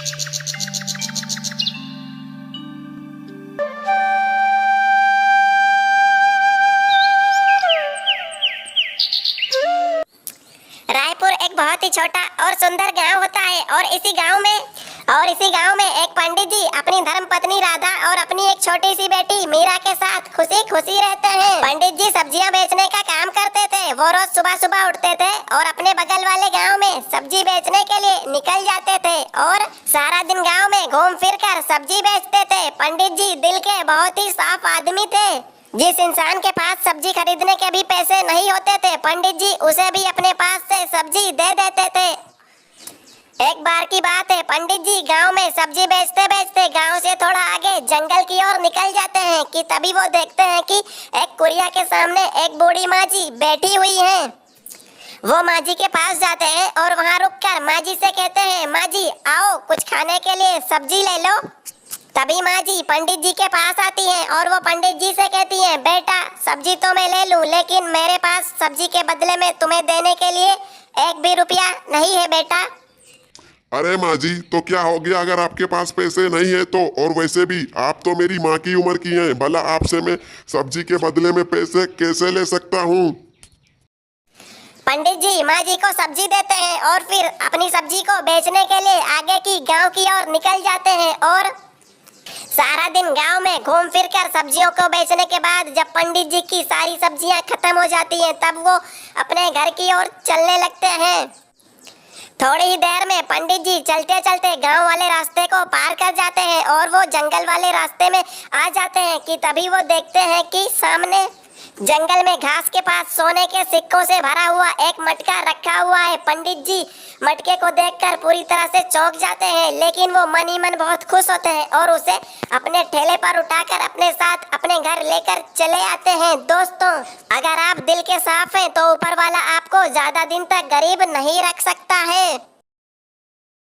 रायपुर एक बहुत ही छोटा और सुंदर गांव होता है और इसी गांव में एक पंडित जी अपनी धर्म पत्नी राधा और अपनी एक छोटी सी बेटी मीरा के साथ खुशी खुशी रहते हैं। पंडित जी सब्जियां बेचने का काम करते थे। वो रोज सुबह सुबह उठते थे और अपने बगल वाले गांव में सब्जी बेचने के लिए निकल जाते थे और सारा दिन गांव में घूम फिर कर सब्जी बेचते थे। पंडित जी दिल के बहुत ही साफ आदमी थे। जिस इंसान के पास सब्जी खरीदने के भी पैसे नहीं होते थे, पंडित जी उसे भी अपने पास से सब्जी दे देते थे। एक बार की बात है, पंडित जी गांव में सब्जी बेचते बेचते गांव से थोड़ा आगे जंगल की ओर निकल जाते हैं कि तभी वो देखते हैं कि एक कुरिया के सामने एक बूढ़ी माँ जी बैठी हुई है। वो माँ जी के पास जाते हैं और वहाँ रुककर माँ जी से कहते हैं, माँ जी आओ कुछ खाने के लिए सब्जी ले लो। तभी माँ जी पंडित जी के पास आती हैं और वो पंडित जी से कहती हैं, बेटा सब्जी तो मैं ले लूं, लेकिन मेरे पास सब्जी के बदले में तुम्हें देने के लिए एक भी रुपया नहीं है बेटा। अरे माँ जी, तो क्या हो गया अगर आपके पास पैसे नहीं है तो? और वैसे भी आप तो मेरी माँ की उम्र की हैं, भला आपसे मैं सब्जी के बदले में पैसे कैसे ले सकता हूँ? पंडित जी माँ जी को सब्जी देते हैं और फिर अपनी सब्जी को बेचने के लिए आगे की गांव की ओर निकल जाते हैं और सारा दिन गांव में घूम फिर कर सब्जियों को बेचने के बाद जब पंडित जी की सारी सब्जियां खत्म हो जाती हैं, तब वो अपने घर की ओर चलने लगते हैं। थोड़ी ही देर में पंडित जी चलते चलते गांव वाले रास्ते को पार कर जाते हैं और वो जंगल वाले रास्ते में आ जाते हैं कि तभी वो देखते हैं कि सामने जंगल में घास के पास सोने के सिक्कों से भरा हुआ एक मटका रखा हुआ है। पंडित जी मटके को देखकर पूरी तरह से चौंक जाते हैं, लेकिन वो मन ही मन बहुत खुश होते हैं और उसे अपने ठेले पर उठाकर अपने साथ अपने घर लेकर चले आते हैं। दोस्तों, अगर आप दिल के साफ हैं तो ऊपर वाला आपको ज्यादा दिन तक गरीब नहीं रख सकता है।